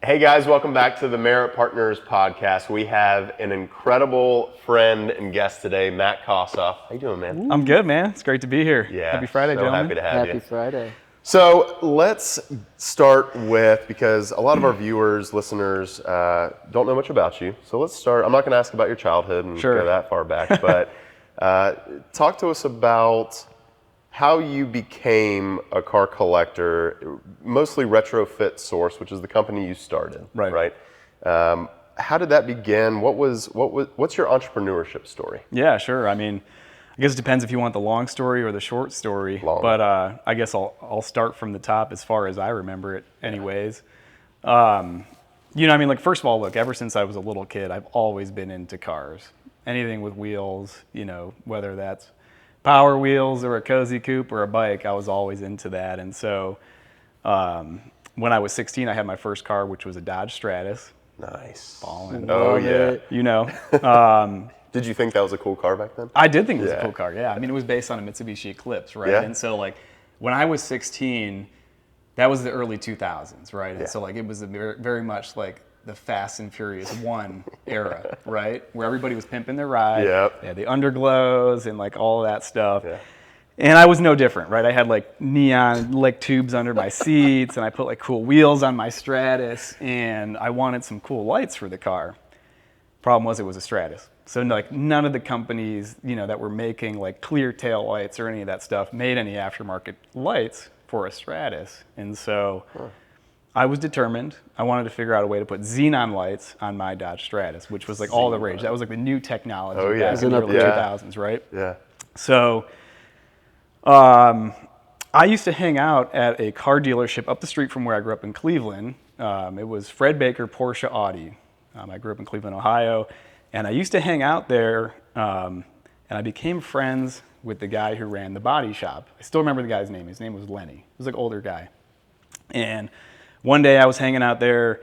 Hey guys, welcome back to the Merit Partners podcast. We have an incredible friend and guest today, Matt Kossoff. How you doing, man? I'm good, man. It's great to be here. Yeah, Happy Friday, so gentlemen. happy to have you. Happy Friday. So let's start with, because a lot of our viewers, listeners, don't know much about you. So let's start. I'm not going to ask about your childhood and go that far back, but talk to us about how you became a car collector, mostly Retrofit Source, which is the company you started, right? How did that begin? What's your entrepreneurship story? Yeah, sure. I mean, I guess it depends if you want the long story or the short story. But I guess I'll start from the top as far as I remember it, anyways. I mean, like, first of all, look, ever since I was a little kid, I've always been into cars. Anything with wheels, whether that's Power Wheels or a cozy coupe or a bike, I was always into that. And so when I was 16, I had my first car, which was a Dodge Stratus. Nice. Ballin'. Oh, yeah. Did you think that was a cool car back then? I did think it was a cool car, yeah. I mean, it was based on a Mitsubishi Eclipse, right? Yeah. And so, like, when I was 16, that was the early 2000s, right? And so, like, it was very much like the Fast and Furious 1 era, right? Where everybody was pimping their ride. Yep. They had the underglows and, like, all of that stuff. Yeah. And I was no different, right? I had, like, neon, like, tubes under my seats, and I put, like, cool wheels on my Stratus, and I wanted some cool lights for the car. Problem was, it was a Stratus. So, like, none of the companies, that were making, like, clear tail lights or any of that stuff made any aftermarket lights for a Stratus. And so I was determined. I wanted to figure out a way to put xenon lights on my Dodge Stratus, which was, like, all the rage. That was, like, the new technology back in the early 2000s, right? Yeah. So I used to hang out at a car dealership up the street from where I grew up in Cleveland. It was Fred Baker Porsche Audi. I grew up in Cleveland, Ohio. And I used to hang out there, and I became friends with the guy who ran the body shop. I still remember the guy's name. His name was Lenny. He was like an older guy. And one day I was hanging out there,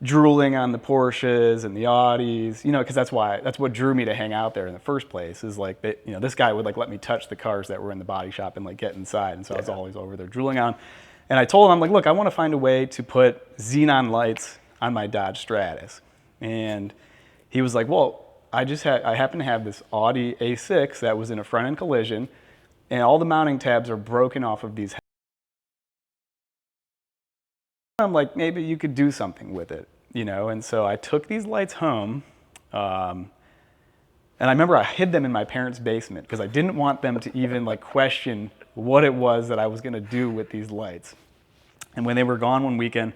drooling on the Porsches and the Audis, because that's what drew me to hang out there in the first place. Is like, this guy would, like, let me touch the cars that were in the body shop and, like, get inside. And so I was always over there drooling on. And I told him, I'm like, look, I want to find a way to put xenon lights on my Dodge Stratus. And he was like, well, I happen to have this Audi A6 that was in a front-end collision, and all the mounting tabs are broken off of these. I'm like, maybe you could do something with it, And so I took these lights home, and I remember I hid them in my parents' basement because I didn't want them to even, like, question what it was that I was going to do with these lights. And when they were gone one weekend,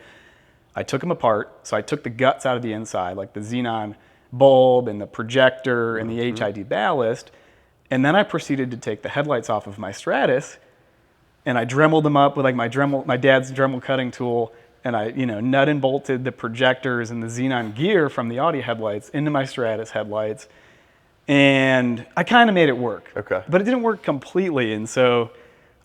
I took them apart. So I took the guts out of the inside, like the xenon bulb and the projector and the HID ballast. And then I proceeded to take the headlights off of my Stratus, and I dremeled them up with, like, my dad's Dremel cutting tool. And I, nut and bolted the projectors and the xenon gear from the Audi headlights into my Stratus headlights. And I kind of made it work. Okay. But it didn't work completely. And so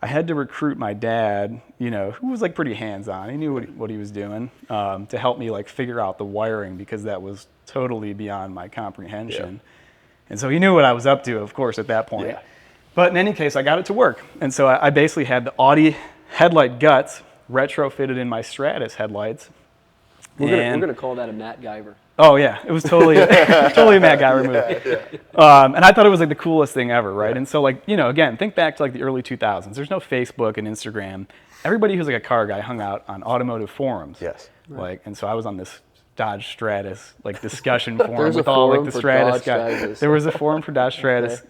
I had to recruit my dad, who was, like, pretty hands-on. He knew what he was doing, to help me, like, figure out the wiring, because that was totally beyond my comprehension. Yeah. And so he knew what I was up to, of course, at that point. Yeah. But in any case, I got it to work. And so I basically had the Audi headlight guts retrofitted in my Stratus headlights. We're gonna call that a Matt Guyver. Oh yeah, it was totally totally a Matt Guyver move. And I thought it was, like, the coolest thing ever, right? Yeah. And so, like, again, think back to, like, the early 2000s. There's no Facebook and Instagram. Everybody who's, like, a car guy hung out on automotive forums. Yes. Like, and so I was on this Dodge Stratus, like, discussion forum with all, like, the Stratus guys. There was a forum for Dodge Stratus,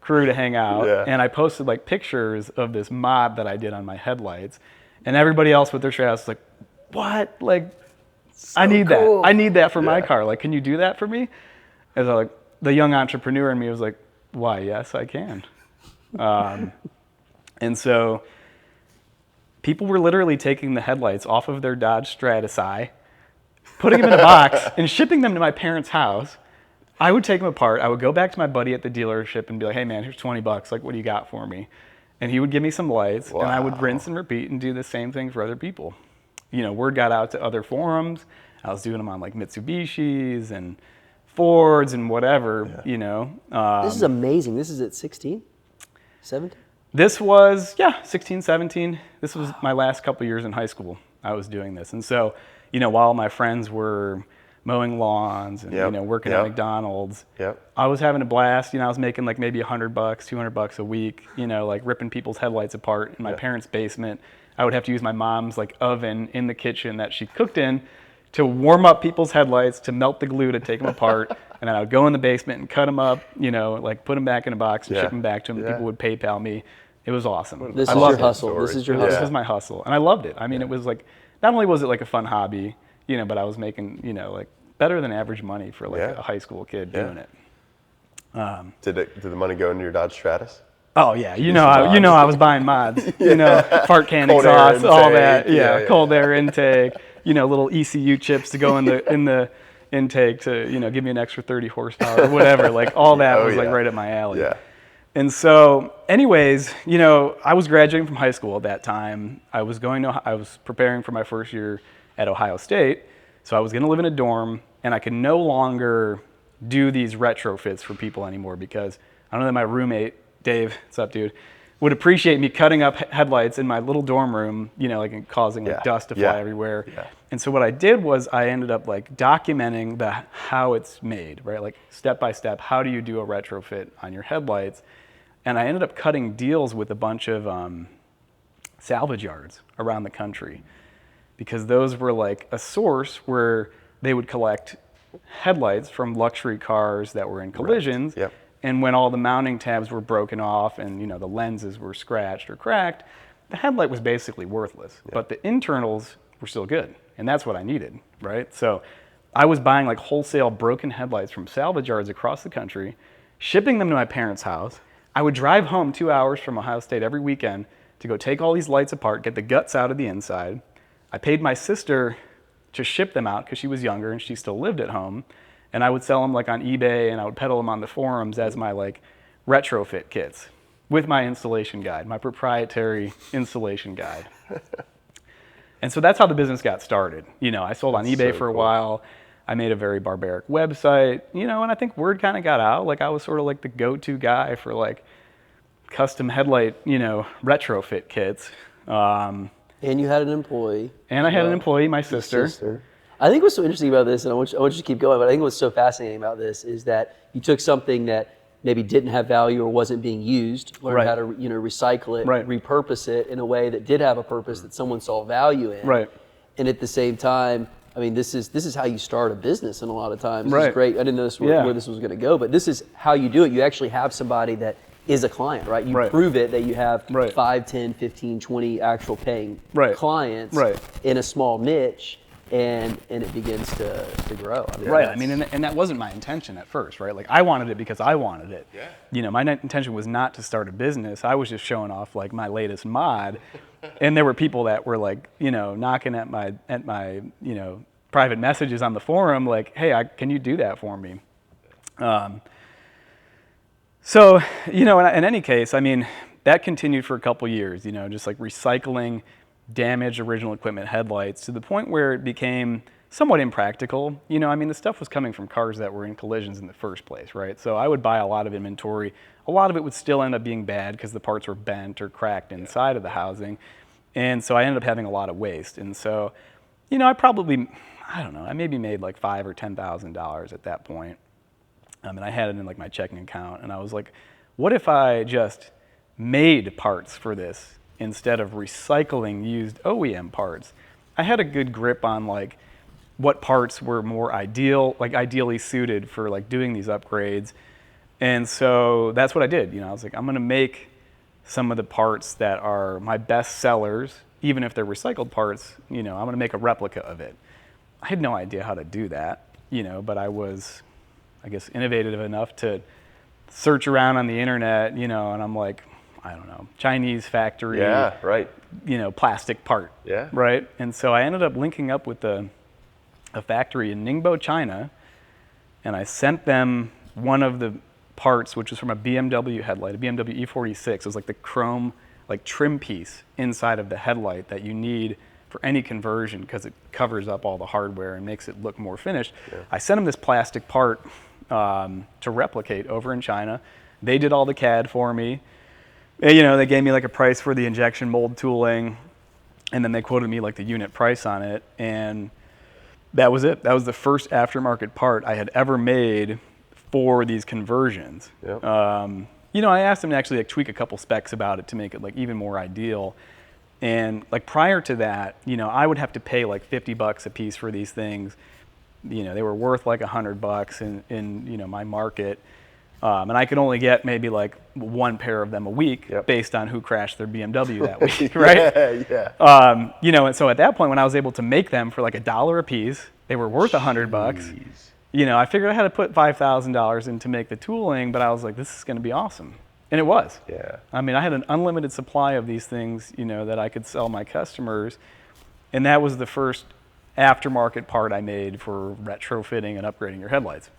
crew to hang out. Yeah. And I posted, like, pictures of this mod that I did on my headlights, and everybody else with their Stratus was like, what? Like, so I need that. I need that for my car. Like, can you do that for me? And so, like, the young entrepreneur in me was like, why, yes, I can. And so people were literally taking the headlights off of their Dodge Stratus putting them in a box and shipping them to my parents' house. I would take them apart. I would go back to my buddy at the dealership and be like, hey, man, here's $20. Like, what do you got for me? And he would give me some lights, and I would rinse and repeat and do the same thing for other people. Word got out to other forums. I was doing them on, like, Mitsubishis and Fords and whatever, This is amazing. This is at 16? 17? This was, 16, 17. This was my last couple years in high school. I was doing this. And so, while my friends were mowing lawns and, working at McDonald's, I was having a blast. I was making like maybe $100, $200 a week, like ripping people's headlights apart in my parents' basement. I would have to use my mom's like oven in the kitchen that she cooked in to warm up people's headlights, to melt the glue, to take them apart. And then I would go in the basement and cut them up, like put them back in a box and ship them back to them. People would PayPal me. It was awesome. This is your hustle. This is your hustle. This is my hustle. And I loved it. I mean, it was like, not only was it like a fun hobby, but I was making, like better than average money for like a high school kid doing it. Did the money go into your Dodge Stratus? Oh yeah, I was buying mods, fart can exhaust, all that, cold air intake, little ECU chips to go in the intake to, give me an extra 30 horsepower or whatever, like all that was like right up my alley. Yeah. And so anyways, I was graduating from high school at that time. I was preparing for my first year at Ohio State. So I was going to live in a dorm, and I could no longer do these retrofits for people anymore because I know that my roommate, Dave, what's up, dude, would appreciate me cutting up headlights in my little dorm room, like and causing like dust to fly everywhere. Yeah. And so what I did was I ended up like documenting how it's made, right? Like step by step, how do you do a retrofit on your headlights? And I ended up cutting deals with a bunch of salvage yards around the country, because those were like a source where they would collect headlights from luxury cars that were in collisions. Right. Yep. And when all the mounting tabs were broken off and the lenses were scratched or cracked, the headlight was basically worthless. Yep. But the internals were still good, and that's what I needed, right? So I was buying like wholesale broken headlights from salvage yards across the country, shipping them to my parents' house. I would drive home 2 hours from Ohio State every weekend to go take all these lights apart, get the guts out of the inside. I paid my sister to ship them out because she was younger and she still lived at home. And I would sell them like on eBay, and I would peddle them on the forums as my like retrofit kits with my installation guide, my proprietary installation guide. And so that's how the business got started. I sold on eBay for a while. I made a very barbaric website, and I think word kind of got out. Like I was sort of like the go-to guy for like custom headlight, retrofit kits. And you had an employee. And I had an employee, my sister. I think what's so interesting about this, and I want you to keep going, but I think what's so fascinating about this is that you took something that maybe didn't have value or wasn't being used, learned how to recycle it, repurpose it in a way that did have a purpose that someone saw value in. Right. And at the same time, I mean, this is how you start a business, and a lot of times. This is great. I didn't know where this was going to go, but this is how you do it. You actually have somebody that is a client, right? You prove it that you have 5, 10, 15, 20 actual paying clients in a small niche. And it begins to grow. I mean, I mean, and that wasn't my intention at first, right? Like I wanted it because I wanted it. Yeah. My intention was not to start a business. I was just showing off like my latest mod, and there were people that were like, knocking at my private messages on the forum, like, hey, can you do that for me? So in any case, I mean, that continued for a couple years. Just like recycling damaged original equipment headlights to the point where it became somewhat impractical. I mean, the stuff was coming from cars that were in collisions in the first place, right? So I would buy a lot of inventory. A lot of it would still end up being bad because the parts were bent or cracked inside of the housing. And so I ended up having a lot of waste. And so, I maybe made like $5,000 or $10,000 at that point. And I had it in like my checking account. And I was like, what if I just made parts for this instead of recycling used OEM parts? I had a good grip on like what parts were more ideally suited for like doing these upgrades. And so that's what I did. I was like, I'm gonna make some of the parts that are my best sellers, even if they're recycled parts, I'm gonna make a replica of it. I had no idea how to do that, but I was, I guess, innovative enough to search around on the internet, and I'm like, I don't know, Chinese factory, plastic part, right? And so I ended up linking up with a factory in Ningbo, China, and I sent them one of the parts, which was from a BMW headlight, a BMW E46. It was like the chrome, like trim piece inside of the headlight that you need for any conversion because it covers up all the hardware and makes it look more finished. Yeah. I sent them this plastic part to replicate over in China. They did all the CAD for me. They gave me like a price for the injection mold tooling, and then they quoted me like the unit price on it. And That was it. That was the first aftermarket part I had ever made for these conversions. Yep. I asked them to actually like tweak a couple specs about it to make it like even more ideal. And like prior to that, I would have to pay like $50 a piece for these things. They were worth like $100 in my market. And I could only get maybe like one pair of them a week based on who crashed their BMW that week, right? Yeah. And so at that point when I was able to make them for like $1 a piece, they were worth $100. I figured I had to put $5,000 in to make the tooling, but I was like, this is going to be awesome. And it was. Yeah. I mean, I had an unlimited supply of these things, that I could sell my customers. And that was the first aftermarket part I made for retrofitting and upgrading your headlights.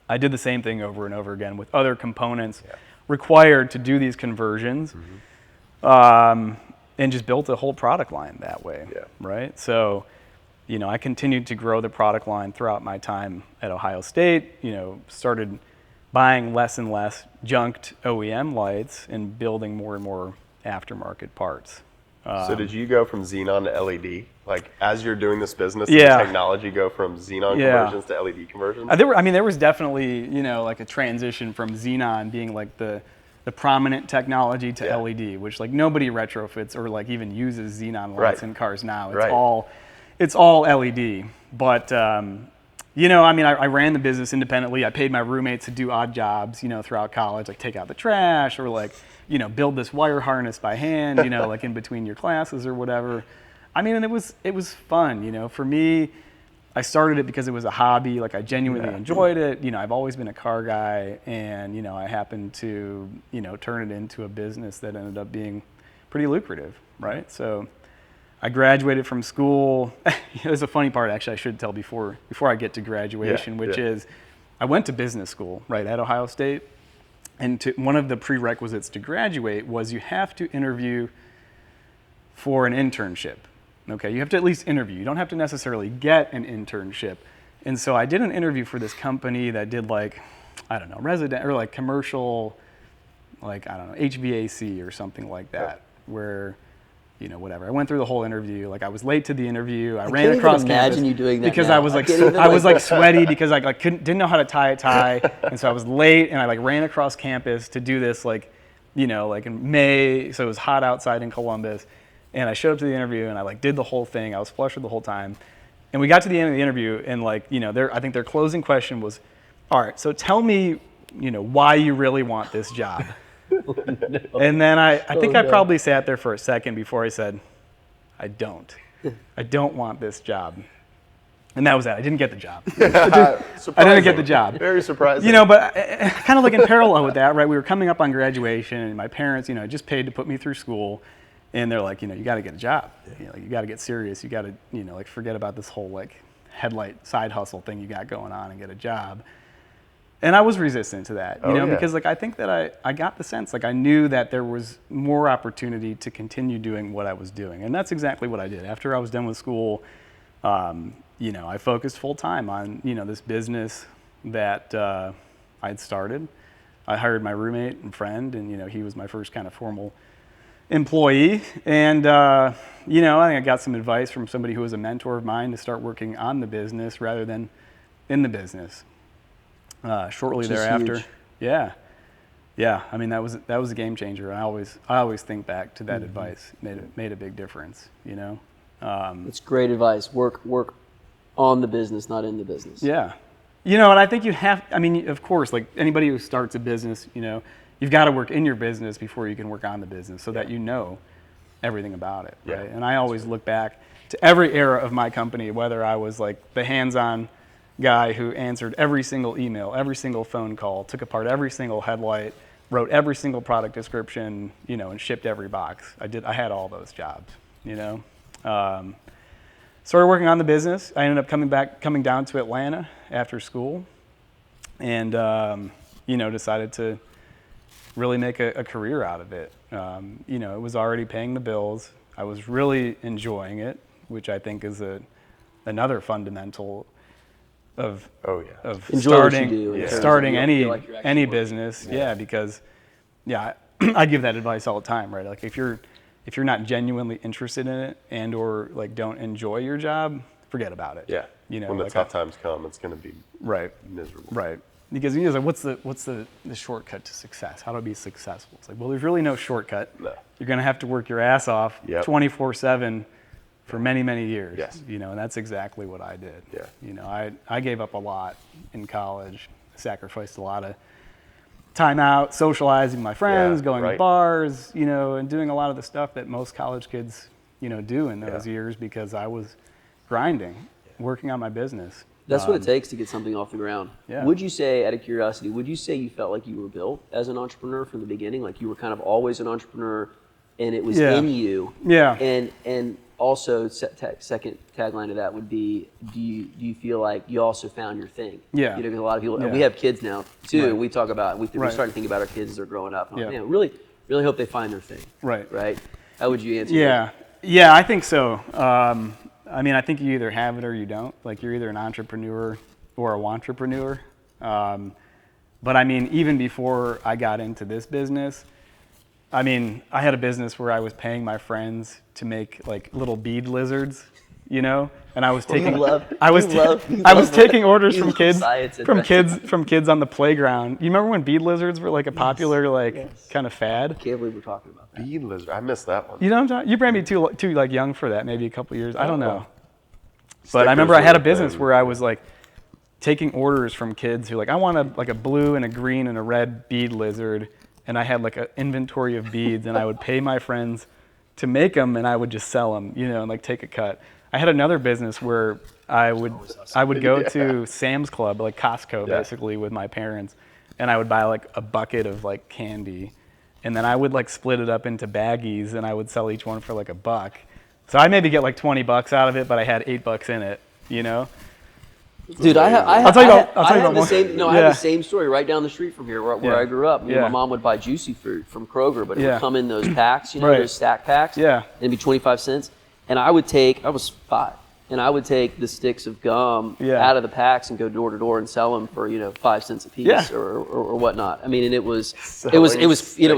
I did the same thing over and over again with other components required to do these conversions, and just built a whole product line that way, right? So, I continued to grow the product line throughout my time at Ohio State, started buying less and less junked OEM lights and building more and more aftermarket parts. So did you go from xenon to LED? Like as you're doing this business, did the technology go from xenon conversions to LED conversions? There was definitely, like a transition from xenon being like the prominent technology to LED, which like nobody retrofits or like even uses xenon lights in cars now. It's all LED. But I ran the business independently. I paid my roommates to do odd jobs, throughout college, like take out the trash or like, build this wire harness by hand, like in between your classes or whatever. I mean, and it was fun, for me. I started it because it was a hobby. Like I genuinely enjoyed it. I've always been a car guy, and I happened to turn it into a business that ended up being pretty lucrative, right? So I graduated from school. There's a funny part actually I should tell before I get to graduation, which is I went to business school right at Ohio State, and one of the prerequisites to graduate was you have to interview for an internship. Okay, you have to at least interview. You don't have to necessarily get an internship. And so I did an interview for this company that did like, I don't know, resident or like commercial, like, I don't know, HVAC or something like that, where, whatever. I went through the whole interview. Like I was late to the interview. I ran across campus. Imagine you doing that because now. I was like, I was like sweaty because I like didn't know how to tie a tie, and so I was late, and I like ran across campus to do this like, like in May, so it was hot outside in Columbus. And I showed up to the interview and I like did the whole thing. I was flustered the whole time. And we got to the end of the interview and like, I think their closing question was, all right, so tell me, why you really want this job. And then I think I probably sat there for a second before I said, I don't want this job. And that was that. I didn't get the job. I didn't get the job. Very surprising. But kind of like in parallel with that, right? We were coming up on graduation and my parents, just paid to put me through school. And they're like, you got to get a job. You got to get serious. You got to, like forget about this whole like headlight side hustle thing you got going on and get a job. And I was resistant to that, because like I think that I got the sense, like I knew that there was more opportunity to continue doing what I was doing. And that's exactly what I did. After I was done with school, I focused full time on, this business that I'd started. I hired my roommate and friend, and, he was my first kind of formal employee. And, I think I got some advice from somebody who was a mentor of mine to start working on the business rather than in the business. Shortly thereafter. Huge. Yeah. I mean, that was a game changer. And I always think back to that advice. Made a big difference, It's great advice. Work on the business, not in the business. Yeah. And I think of course, like anybody who starts a business, you've got to work in your business before you can work on the business so that everything about it, right? And I always look back to every era of my company, whether I was like the hands-on guy who answered every single email, every single phone call, took apart every single headlight, wrote every single product description, and shipped every box. I had all those jobs, Started working on the business. I ended up coming down to Atlanta after school and, decided to really make a career out of it. It was already paying the bills. I was really enjoying it, which I think is another fundamental of starting any business. Because I give that advice all the time, right? Like if you're not genuinely interested in it and or like don't enjoy your job, forget about it. You know, when the like tough times come, it's going to be miserable. Right. Because you know, like, what's the shortcut to success? How to be successful? It's like, well, there's really no shortcut. No. You're going to have to work your ass off 24/7 for many, many years. Yes. You know, and that's exactly what I did. Yeah. You know, I gave up a lot in college, sacrificed a lot of time out, socializing with my friends, going to bars, you know, and doing a lot of the stuff that most college kids, you know, do in those years because I was grinding, working on my business. That's what it takes to get something off the ground. Yeah. Would you say, out of curiosity, would you say you felt like you were built as an entrepreneur from the beginning? Like you were kind of always an entrepreneur and it was in you? Yeah. And also, second tagline to that would be, do you feel like you also found your thing? Yeah. You know, because a lot of people, we have kids now too, and we talk about, we're starting to think about our kids as they're growing up. And man, really hope they find their thing. Right? How would you answer that? Yeah, I think so. I mean, I think you either have it or you don't. Like you're either an entrepreneur or a wantrepreneur. But I mean, even before I got into this business, I mean, I had a business where I was paying my friends to make like little bead lizards, you know, and I was taking taking orders from kids on the playground. You remember when bead lizards were like a popular kind of fad? I can't believe we're talking about that. Bead lizard, I missed that one. You know what I'm talking? You probably too like young for that, maybe a couple years. I don't know. But I remember I had a business where I was like taking orders from kids who like, I want a blue and a green and a red bead lizard, and I had like an inventory of beads, and I would pay my friends to make them, and I would just sell them, you know, and like take a cut. I had another business where I would go to Sam's Club, like Costco, basically, with my parents, and I would buy like a bucket of like candy, and then I would like split it up into baggies, and I would sell each one for like $1. So I maybe get like $20 out of it, but I had $8 in it, you know. Dude, I have the same story right down the street from here where I grew up. My mom would buy juicy fruit from Kroger, but it would come in those packs, you know, those stack packs. Yeah. And it'd be 25 cents. And I was 5, and I would take the sticks of gum out of the packs and go door to door and sell them for, you know, 5 cents a piece or whatnot. I mean, and it was free. It was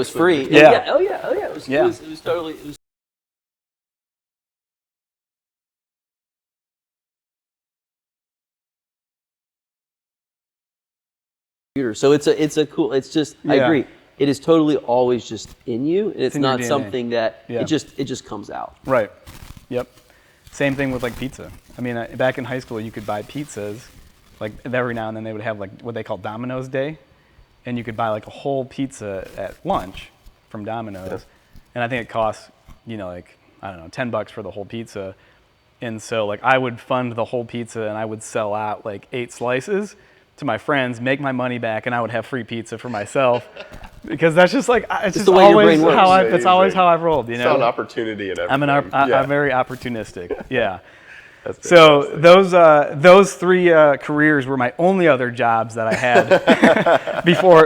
free. It was totally. So it's just I agree. It is totally always just in you. It's not something that it just comes out. Right. Yep. Same thing with like pizza. I mean, back in high school, you could buy pizzas, like every now and then they would have like what they call Domino's Day, and you could buy like a whole pizza at lunch from Domino's, and I think it costs, you know, like I don't know, $10 for the whole pizza, and so like I would fund the whole pizza and I would sell out like 8 slices to my friends, make my money back, and I would have free pizza for myself, because that's just like it's just always how I've rolled. You know, it's an opportunity and everything. I'm very opportunistic. Yeah. So those 3 careers were my only other jobs that I had before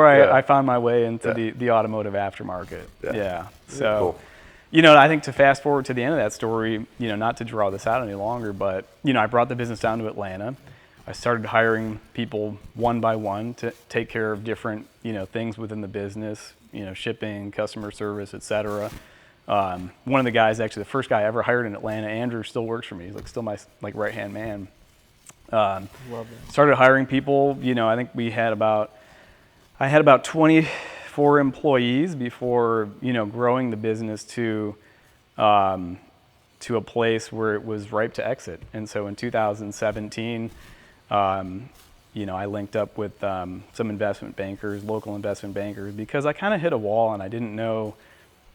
I found my way into the automotive aftermarket. Yeah. So. Cool. You know, I think to fast forward to the end of that story, you know, not to draw this out any longer, but, you know, I brought the business down to Atlanta. I started hiring people one by one to take care of different, you know, things within the business, you know, shipping, customer service, et cetera. One of the guys, actually the first guy I ever hired in Atlanta, Andrew, still works for me. He's like still my like right-hand man. Love that. Started hiring people, you know, I think I had about 24 employees before, you know, growing the business to a place where it was ripe to exit. And so in 2017, you know, I linked up with some investment bankers, local investment bankers, because I kind of hit a wall and I didn't know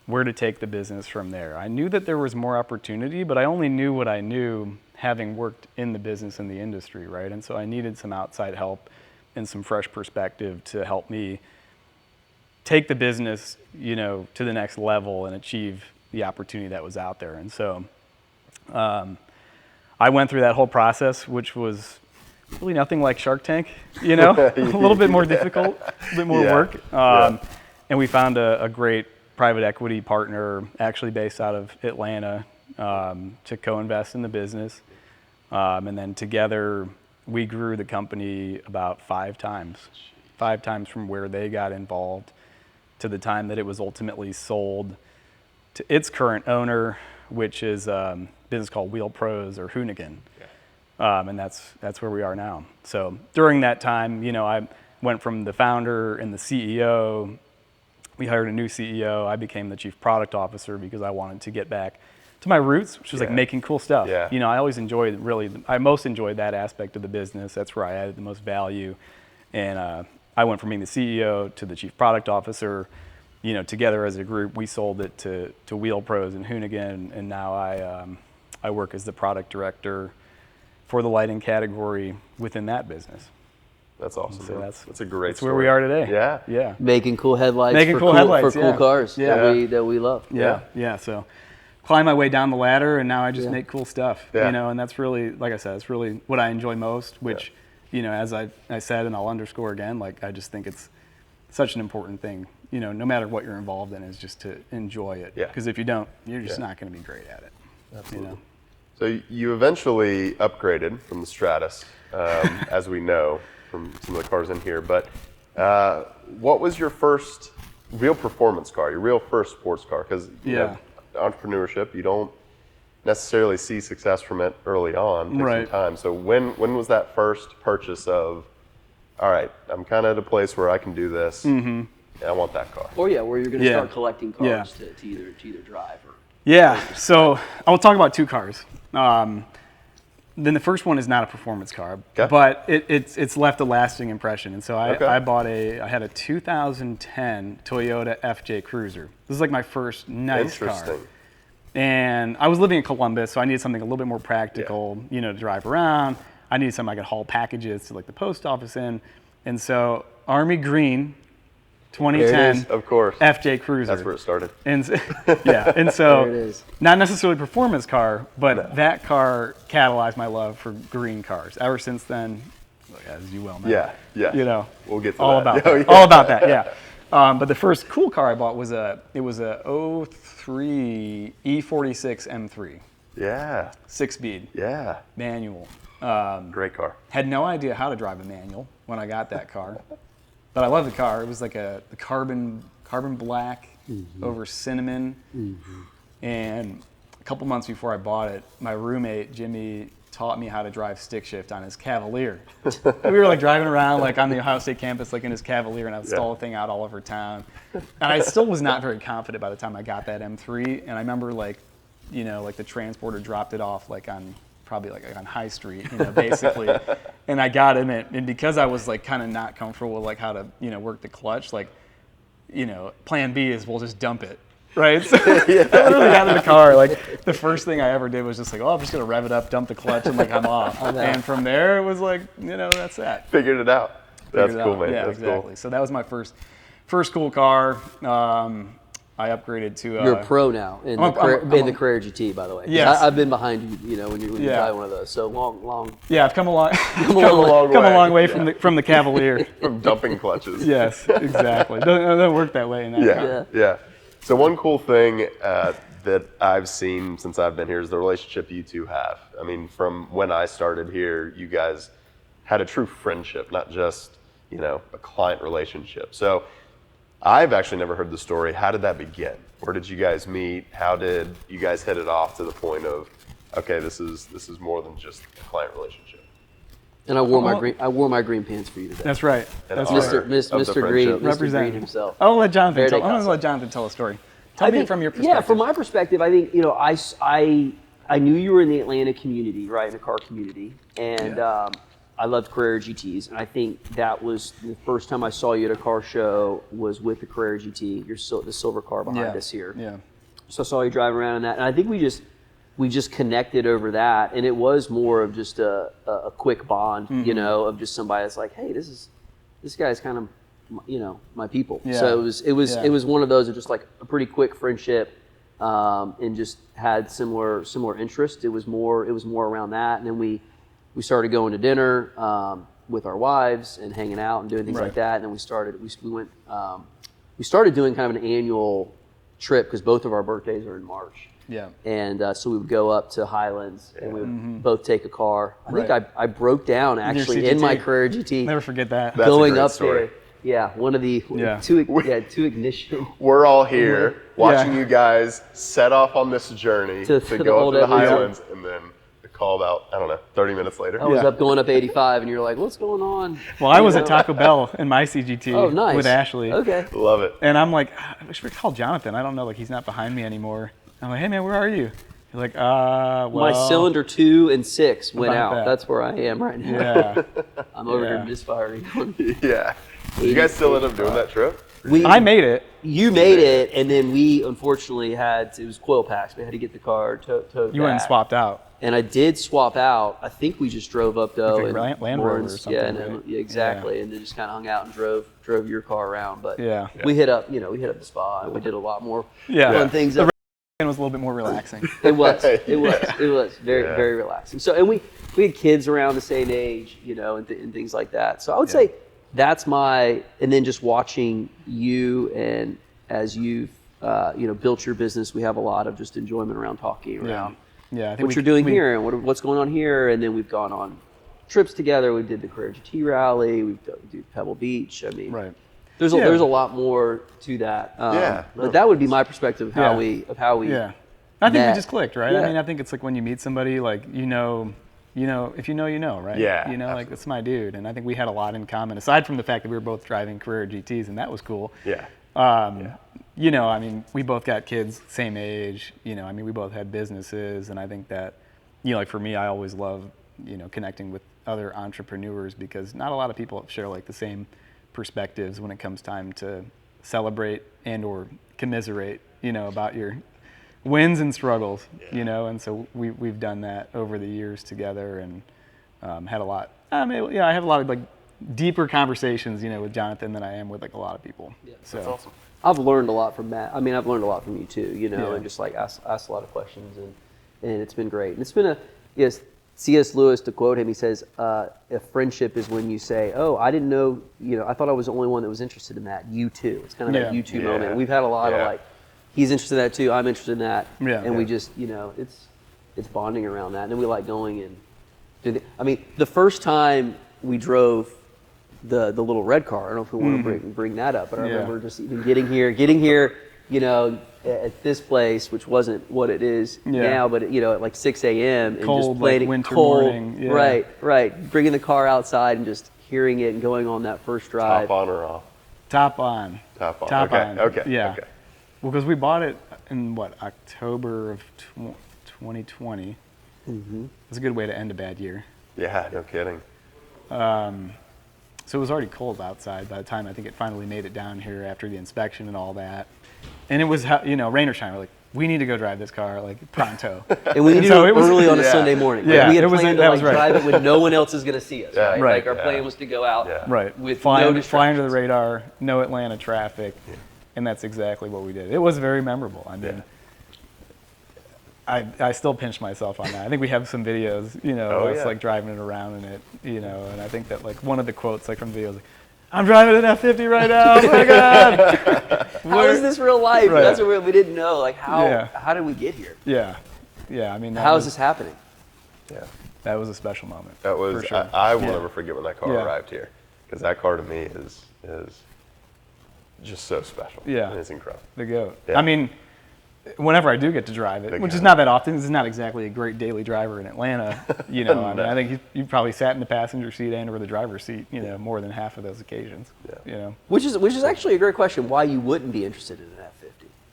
where to take the business from there. I knew that there was more opportunity, but I only knew what I knew having worked in the business and the industry, right? And so I needed some outside help and some fresh perspective to help me take the business, you know, to the next level and achieve the opportunity that was out there. And so I went through that whole process, which was really nothing like Shark Tank, you know, a little bit more difficult, a bit more work. And we found a great private equity partner, actually based out of Atlanta, to co-invest in the business. And then together we grew the company about 5 times from where they got involved to the time that it was ultimately sold to its current owner, which is a business called Wheel Pros or Hoonigan. And that's where we are now. So during that time, I went from the founder and the CEO. We hired a new CEO. I became the chief product officer because I wanted to get back to my roots, which was like making cool stuff. Yeah. I always I most enjoyed that aspect of the business. That's where I added the most value. And I went from being the CEO to the chief product officer. Together as a group, we sold it to Wheel Pros and Hoonigan, and now I work as the product director for the lighting category within that business. That's awesome. So that's a great That's story. where we are today. Yeah. Making cool headlights Making for cool headlights, for cool cars that we love. Yeah. So climb my way down the ladder, and now I just make cool stuff. Yeah. And that's really, like I said, it's really what I enjoy most, which, as I said, and I'll underscore again, like I just think it's such an important thing, no matter what you're involved in, is just to enjoy it. Yeah. Because if you don't, you're just not going to be great at it. Absolutely. So you eventually upgraded from the Stratus, as we know from some of the cars in here. But what was your first real performance car, your real first sports car? Because entrepreneurship, you don't necessarily see success from it early on. It takes some time. So when was that first purchase of, all right, I'm kind of at a place where I can do this, and I want that car? Or where you're going to start collecting cars to either drive or. Yeah. So I will talk about two cars. Then the first one is not a performance car, but it's left a lasting impression. And so I had a 2010 Toyota FJ Cruiser. This is like my first nice car. And I was living in Columbus, so I needed something a little bit more practical, to drive around. I needed something I could haul packages to like the post office in. And so Army Green 2010 of course. FJ Cruiser. That's where it started. And so not necessarily a performance car, but that car catalyzed my love for green cars. Ever since then, as you well know. Yeah. We'll get to all that. About that. All about that, yeah. But the first cool car I bought was a 03 E46 M3. Yeah. 6-speed. Yeah. Manual. Great car. Had no idea how to drive a manual when I got that car. But I love the car. It was like a carbon black over cinnamon. And a couple months before I bought it, my roommate, Jimmy, taught me how to drive stick shift on his Cavalier. We were like driving around like on the Ohio State campus, like in his Cavalier, and I would stall the thing out all over town. And I still was not very confident by the time I got that M3. And I remember like the transporter dropped it off like on High Street, basically. And I got in it, and because I was like kind of not comfortable with like how to, work the clutch, like, plan B is we'll just dump it, right? So I literally got in the car, like the first thing I ever did was just like, I'm just gonna rev it up, dump the clutch, and like I'm off. And from there it was like, that's that. Figured it out. That's cool, man. Yeah, that's exactly. Cool. So that was my first cool car. I upgraded to. You're a pro now in the Carrera GT, by the way. Yes. I've been behind you, when you buy one of those. So long. Yeah, I've come a long, come a long way from the Cavalier. From dumping clutches. Yes, exactly. Doesn't work that way in that car. Yeah. So one cool thing that I've seen since I've been here is the relationship you two have. I mean, from when I started here, you guys had a true friendship, not just a client relationship. So I've actually never heard the story. How did that begin? Where did you guys meet? How did you guys hit it off to the point of, okay, this is more than just a client relationship? And I wore my green pants for you today. That's right. That's Mr. Green, Mr. Green himself. I'm gonna let Jonathan tell a story. Tell me from your perspective. Yeah, from my perspective, I think I knew you were in the Atlanta community, right, in the car community, and I loved Carrera GTs, and I think that was the first time I saw you at a car show was with the Carrera GT, the silver car behind us here. Yeah. So I saw you drive around in that, and I think we just connected over that, and it was more of just a quick bond, of just somebody that's like, hey, this guy's kind of, my people. Yeah. So it was one of those of just like a pretty quick friendship, and just had similar interests. It was more around that, and then we started going to dinner with our wives and hanging out and doing things like that. And then we started doing kind of an annual trip because both of our birthdays are in March. Yeah. And so we would go up to Highlands and we would both take a car. I think I broke down actually in my Carrera GT. Never forget that. Going up there. Yeah, one of the two ignition. We're all here watching you guys set off on this journey to go up to the Highlands, and then the call about, I don't know, 30 minutes later. I was going up 85, and you're like, what's going on? Well, I was at Taco Bell in my CGT with Ashley. Okay. Love it. And I'm like, I should call Jonathan. I don't know, like he's not behind me anymore. I'm like, hey man, where are you? He's like, well. My cylinder 2 and 6 went out. That's where I am right now. Yeah. I'm over here misfiring. Yeah. Did you guys still end up doing that trip? I made it. You made it, and then we unfortunately it was coil packs. We had to get the car towed You went and swapped out. And I did swap out. I think we just drove up though. Like Land Rover or something. Yeah, exactly. Yeah. And then just kind of hung out and drove your car around. But we hit up the spa, and we did a lot more fun things. The was a little bit more relaxing. It was very very relaxing. So, and we had kids around the same age, and things like that. So I would say that's and then just watching you, and as you've built your business, we have a lot of just enjoyment around talking around I think what you're doing here and what's going on here. And then we've gone on trips together. We did the Carrera GT rally. We do Pebble Beach. I mean, there's a lot more to that. But that would be my perspective of how we I think we just clicked, right? I mean, I think it's like when you meet somebody, like if you know, right? Yeah. Like that's my dude, and I think we had a lot in common. Aside from the fact that we were both driving Carrera GTs, and that was cool. Yeah. I mean, we both got kids, same age. I mean, we both had businesses, and I think that, like for me, I always love, connecting with other entrepreneurs because not a lot of people share like the same perspectives when it comes time to celebrate and or commiserate, about your wins and struggles, and so we've done that over the years together and had a lot. I have a lot of like deeper conversations, with Jonathan than I am with like a lot of people. Yeah, so that's awesome. I've learned a lot from Matt. I mean, I've learned a lot from you too, and just like ask a lot of questions, and it's been great. And it's been C.S. Lewis, to quote him, he says, a friendship is when you say, oh, I didn't know, I thought I was the only one that was interested in that. You too. It's kind of that you too moment. We've had a lot of like, he's interested in that too, I'm interested in that. And we just, it's bonding around that. And then we like going and the first time we drove the little red car, I don't know if we want to bring that up, but I remember just even getting here, at this place, which wasn't what it is now, but at like 6 a.m. and cold, just playing like winter cold, morning. Yeah. Right. Bringing the car outside and just hearing it and going on that first drive. Top on or off? Top on. Top on. Top on. Okay. Yeah. Okay. Well, because we bought it in October of 2020. Mm-hmm. It's a good way to end a bad year. Yeah, no kidding. So it was already cold outside by the time I think it finally made it down here after the inspection and all that. And it was, rain or shine. We're like, we need to go drive this car like pronto. And we need to do it early on a Sunday morning. Yeah, we had planned to drive it when no one else is going to see us. Yeah. Right. Like our plan was to go out. Yeah. Right. With fly no under the radar, no Atlanta traffic, and that's exactly what we did. It was very memorable. I mean, I still pinch myself on that. I think we have some videos, us like driving it around in it, and I think that like one of the quotes like from the video is like, I'm driving an F50 right now. Oh my God! How is this real life? Right. That's what we didn't know. Like how did we get here? Yeah. I mean, how is this happening? Yeah, that was a special moment. That was. For sure. I will never forget when that car arrived here, because that car to me is just so special. Yeah, it's incredible. The GOAT. Yeah. I mean, whenever I do get to drive it, which is not that often, this is not exactly a great daily driver in Atlanta. I mean, I think you probably sat in the passenger seat and or the driver's seat, more than half of those occasions. Yeah. Which is actually a great question. Why you wouldn't be interested in an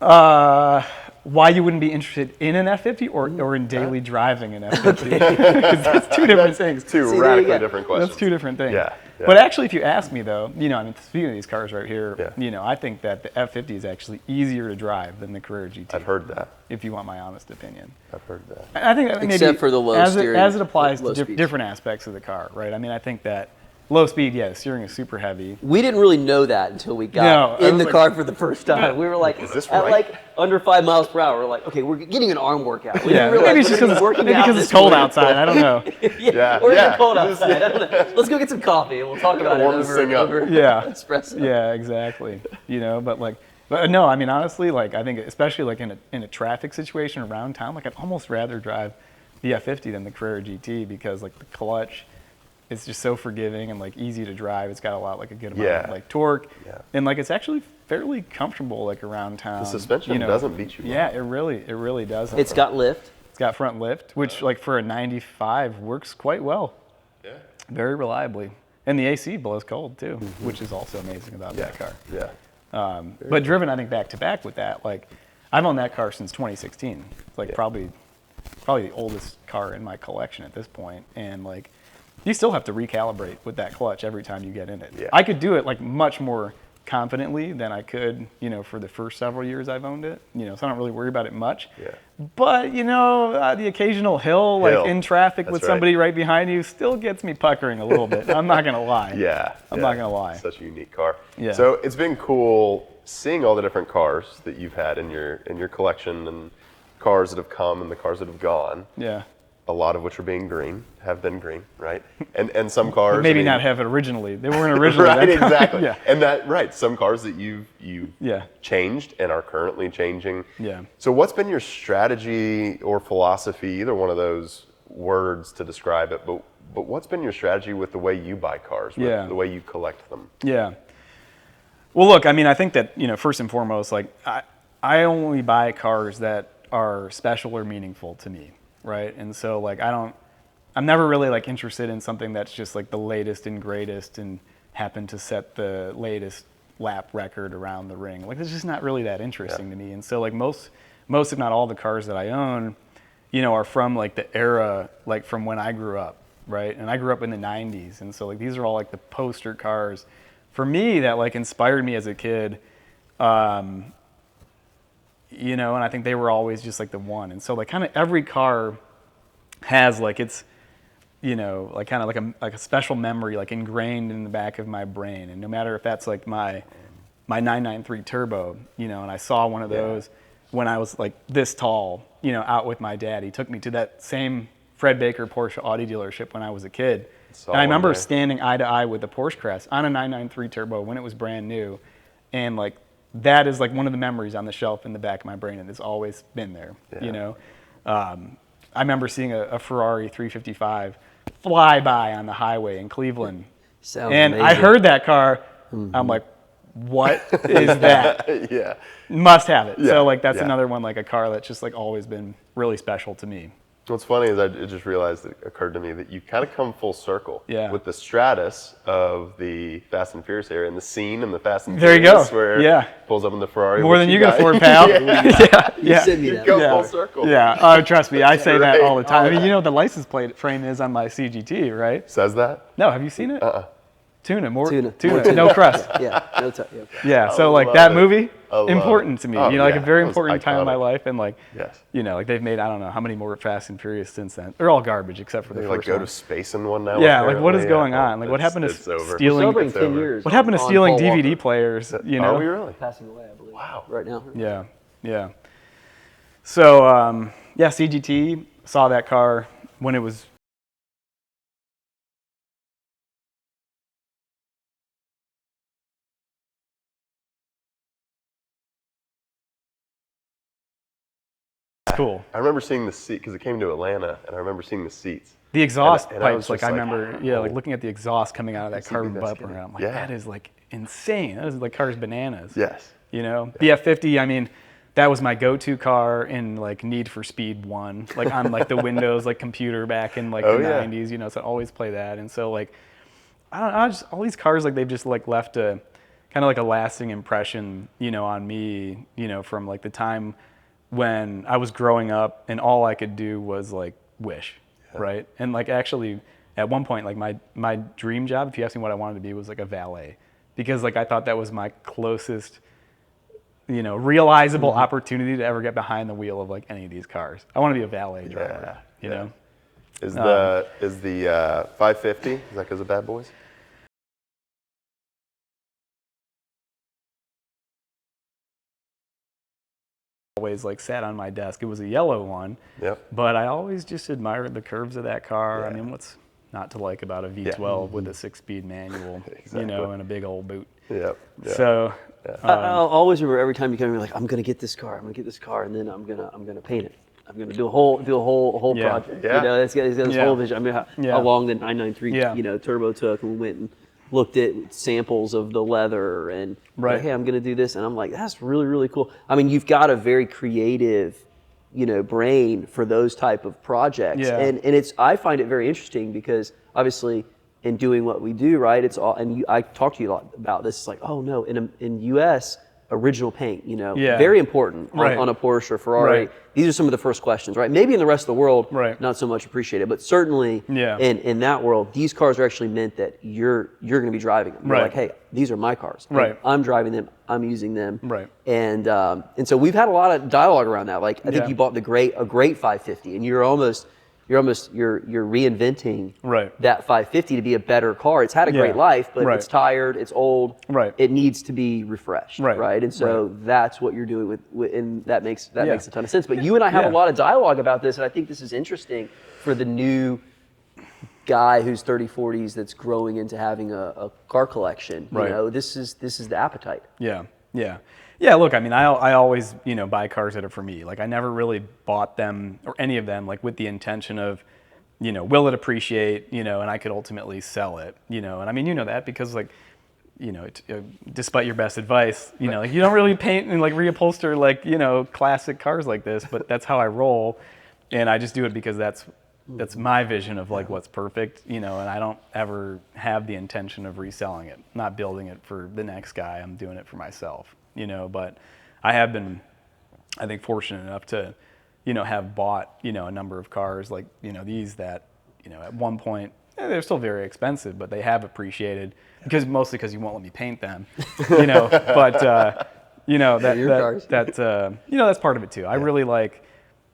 F50? Why you wouldn't be interested in an F50 or in daily driving an F50? Because that's two different things. Two radically different questions. That's two different things. Yeah. But actually, if you ask me though, I mean, speaking of these cars right here, Yeah. I think that the F50 is actually easier to drive than the Carrera GT. I've heard that. If you want my honest opinion. I've heard that. I think that except for the low steering, as it applies to speeds. different aspects of the car, right? I mean, I think that low speed, steering is super heavy. We didn't really know that until we got in the car for the first time. We were like, is this at right? like under 5 miles per hour, we're like, okay, we're getting an arm workout. We didn't maybe it's realize just because it's cold outside. I don't know. Or is it cold outside? I don't know. Let's go get some coffee and we'll talk about it over espresso. Yeah, exactly. But no, I mean, honestly, like I think especially like in a traffic situation around town, like I'd almost rather drive the F50 than the Carrera GT because like the clutch, it's just so forgiving and like easy to drive. It's got a lot, like a good amount of like torque, and like it's actually fairly comfortable like around town. The suspension doesn't beat you. Yeah, it really doesn't. It's got lift. It's got front lift, which like for a 95 works quite well. Yeah. Very reliably. And the AC blows cold too, which is also amazing about that car. Yeah. But driven, I think, back to back with that, like I've owned that car since 2016. It's like probably the oldest car in my collection at this point. And like, you still have to recalibrate with that clutch every time you get in it. Yeah. I could do it like much more confidently than I could, for the first several years I've owned it, so I don't really worry about it much. Yeah. But, the occasional hill, like in traffic with somebody right behind you still gets me puckering a little bit. I'm not going to lie. I'm not going to lie. Such a unique car. Yeah. So it's been cool seeing all the different cars that you've had in your collection, and cars that have come and the cars that have gone. Yeah. A lot of which have been green, right? And some cars maybe not have it originally. They weren't originally. right, exactly. Yeah. And some cars that you yeah. changed and are currently changing. Yeah. So what's been your strategy or philosophy, either one of those words to describe it, but what's been your strategy with the way you buy cars, with the way you collect them? Yeah. Well, look, I mean, I think that, first and foremost, like I only buy cars that are special or meaningful to me. Right. And so like, I'm never really like interested in something that's just like the latest and greatest and happen to set the latest lap record around the ring. Like, it's just not really that interesting to me. And so like most, if not all the cars that I own, are from like the era, like from when I grew up. Right. And I grew up in the 90s. And so like, these are all like the poster cars for me that like inspired me as a kid. And I think they were always just like the one. And so like kind of every car has like its, like kind of like a special memory, like ingrained in the back of my brain. And no matter if that's like my 993 Turbo, and I saw one of those when I was like this tall, out with my dad. He took me to that same Fred Baker Porsche Audi dealership when I was a kid. And I remember standing eye to eye with the Porsche Crest on a 993 Turbo when it was brand new. And like, that is like one of the memories on the shelf in the back of my brain, and it's always been there. I remember seeing a Ferrari 355 fly by on the highway in Cleveland. Sounds and amazing. I heard that car. I'm like, what is that? Yeah. Must have it. Yeah. So like that's another one, like a car that's just like always been really special to me. What's funny is I just realized it occurred to me that you kind of come full circle with the Stratus of the Fast and Furious era and the scene in the Fast and Furious where it pulls up in the Ferrari. More than you can afford, pal. You send me that. You go full circle. Yeah, trust me, I say that all the time. I mean, the license plate frame is on my CGT, right? Says that? No, have you seen it? Tuna, Tuna. No crust. No time. Yeah, so like that movie, important to me. Oh, like a very important time in my life, and like, yes. Like they've made I don't know how many more Fast and Furious since then. They're all garbage except for the first like go one. to space in one now. Yeah, like what is going on? Like what happened to stealing? 10 years. What happened to stealing DVD players? Are we really? Passing away, I believe. Wow. Right now. Yeah. So CGT, saw that car when it was. Cool. I remember seeing the seat because it came to Atlanta, and I remember seeing the seats. The exhaust and pipes, like I remember, like looking at the exhaust coming out of that carbon bumper, and I'm like, Yeah. that is like insane. That is like car's bananas. Yes. The F50, I mean, that was my go-to car in like Need for Speed 1, like on like the Windows like computer back in like the 90s, so I always play that. And so like, I don't know, just all these cars, like they've just like left a kind of like a lasting impression, on me, from like the time when I was growing up and all I could do was like wish, right? And like actually at one point, like my dream job, if you asked me what I wanted to be, was like a valet, because like I thought that was my closest, realizable opportunity to ever get behind the wheel of like any of these cars. I want to be a valet driver, you know? Is the 550, is that because of Bad Boys? Always like sat on my desk. It was a yellow one, but I always just admired the curves of that car. I mean, what's not to like about a V12 with a 6-speed manual, and a big old boot. So I'll always remember every time you come in, you're like, I'm gonna get this car, and then I'm gonna paint it. I'm going to do a whole project. Yeah. You know, it's got this whole vision. I mean, how long the 993 you know, turbo took, and we went and looked at samples of the leather and like, hey, I'm going to do this, and I'm like, that's really, really cool. I mean, you've got a very creative, you know, brain for those type of projects, and it's, I find it very interesting because obviously in doing what we do, right, it's all, and I talk to you a lot about this. It's like, oh no, in U.S. original paint, you know, very important on a Porsche or Ferrari. These are some of the first questions, right? Maybe in the rest of the world, not so much appreciated, but certainly in that world, these cars are actually meant that you're going to be driving them. You're like, hey, these are my cars. I'm driving them. I'm using them. And so we've had a lot of dialogue around that. Like, I think you bought a great 550, and you're reinventing that 550 to be a better car. It's had a great life, but it's tired, it's old, it needs to be refreshed, right? And so that's what you're doing with and that makes a ton of sense. But you and I have a lot of dialogue about this, and I think this is interesting for the new guy who's 30, 40s that's growing into having a car collection. You know, this is the appetite. Yeah, look, I mean, I always, you know, buy cars that are for me. Like, I never really bought them, or any of them, like with the intention of, you know, will it appreciate, you know, and I could ultimately sell it, you know. And I mean, you know that because, like, you know, despite your best advice, you know, like, you don't really paint and like reupholster like, you know, classic cars like this, but that's how I roll. And I just do it because that's my vision of like what's perfect, you know, and I don't ever have the intention of reselling it, I'm not building it for the next guy, I'm doing it for myself. You know, but I have been, I think, fortunate enough to, you know, have bought, you know, a number of cars like, you know, these that, you know, at one point, they're still very expensive, but they have appreciated mostly because you won't let me paint them, you know, but, you know, you know, that's part of it too. I really like,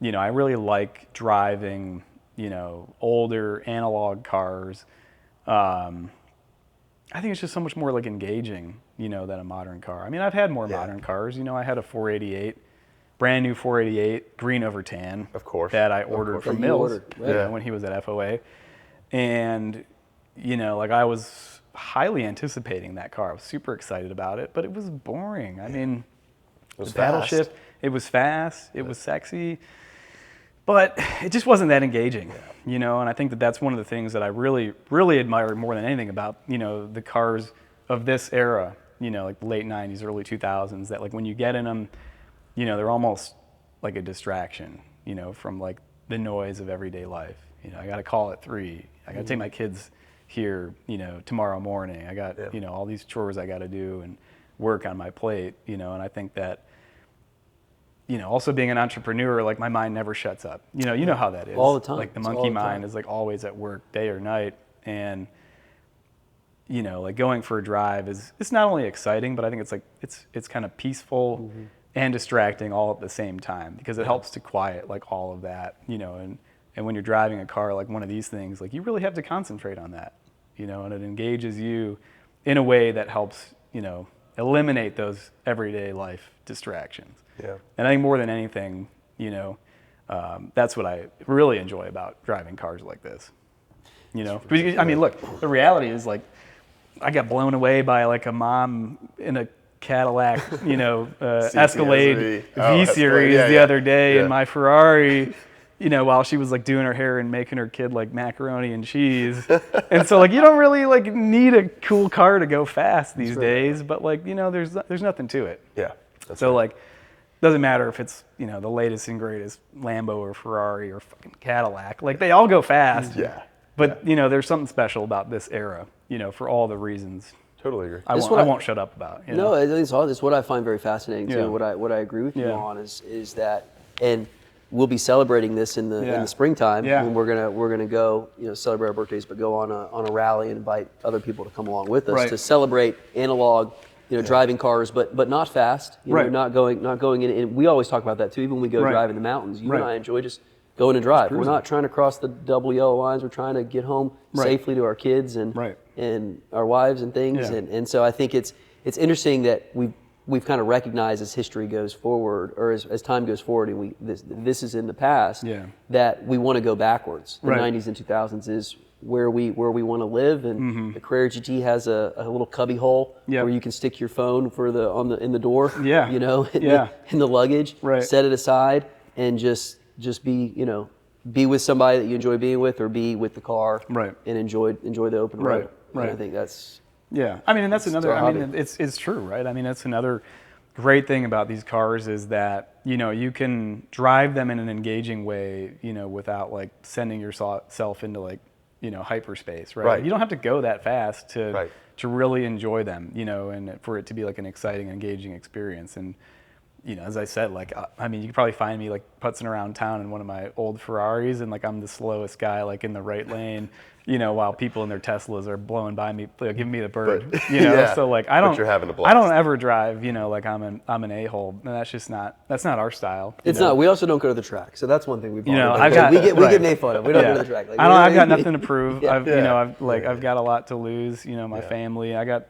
you know, driving, you know, older analog cars. I think it's just so much more like engaging, you know, than a modern car. I mean, I've had more modern cars. You know, I had a 488, brand new 488, green over tan. Of course. That I ordered from Mills when he was at FOA. And, you know, like, I was highly anticipating that car. I was super excited about it, but it was boring. I mean, the paddle shift, it was fast, it was sexy, but it just wasn't that engaging, you know, and I think that's one of the things that I really, really admire more than anything about, you know, the cars of this era, you know, like the late 90s, early 2000s, that like when you get in them, you know, they're almost like a distraction, you know, from like the noise of everyday life. You know, I got to call at 3, I got to take my kids here, you know, tomorrow morning. I got, you know, all these chores I got to do and work on my plate, you know, and I think that, you know, also being an entrepreneur, like my mind never shuts up. You know how that is. All the time. Like the monkey mind is like always at work, day or night. And, you know, like going for a drive it's not only exciting, but I think it's like, it's kind of peaceful and distracting all at the same time, because it helps to quiet like all of that, you know, and when you're driving a car like one of these things, like you really have to concentrate on that, you know, and it engages you in a way that helps, you know, eliminate those everyday life distractions. And I think more than anything, you know, that's what I really enjoy about driving cars like this. You know, I mean, look, the reality is like, I got blown away by like a mom in a Cadillac, you know, Escalade V-Series the other day in my Ferrari, you know, while she was like doing her hair and making her kid like macaroni and cheese. And so like, you don't really like need a cool car to go fast these days, but like, you know, there's nothing to it. So like, doesn't matter if it's, you know, the latest and greatest Lambo or Ferrari or fucking Cadillac, like they all go fast. But you know, there's something special about this era, you know, for all the reasons. Totally agree. I won't shut up about. You know? No, it's what I find very fascinating too. What I agree with you on is that, and we'll be celebrating this in the springtime when we're gonna go, you know, celebrate our birthdays, but go on a rally and invite other people to come along with us to celebrate analog, you know, driving cars, but not fast, you know, not going in. And we always talk about that too. Even when we go drive in the mountains, you and I enjoy just going to drive. We're not trying to cross the double yellow lines. We're trying to get home safely to our kids and our wives and things. And so I think it's interesting that we've kind of recognized as history goes forward, or as time goes forward, and this is in the past, that we want to go backwards. The 90s and 2000s is where we want to live, and the Carrera GT has a little cubby hole where you can stick your phone in the door, you know, in the luggage, set it aside, and just just be, be with somebody that you enjoy being with, or be with the car, right, and enjoy the open road. Right. I think that's I mean, and that's another. I mean, it's true, right? I mean, that's another great thing about these cars is that you can drive them in an engaging way, without like sending yourself into like hyperspace, right? You don't have to go that fast to really enjoy them, and for it to be like an exciting, engaging experience. And as I said, like, I mean, you could probably find me like putzing around town in one of my old Ferraris, and like I'm the slowest guy like in the right lane, while people in their Teslas are blowing by me, giving me the bird, So like I don't ever drive, like I'm an a-hole, and that's not our style. It's not. We also don't go to the track, so that's one thing we we get made fun of. We don't go to the track. Like, I've got nothing to prove. I've got a lot to lose. My family. I got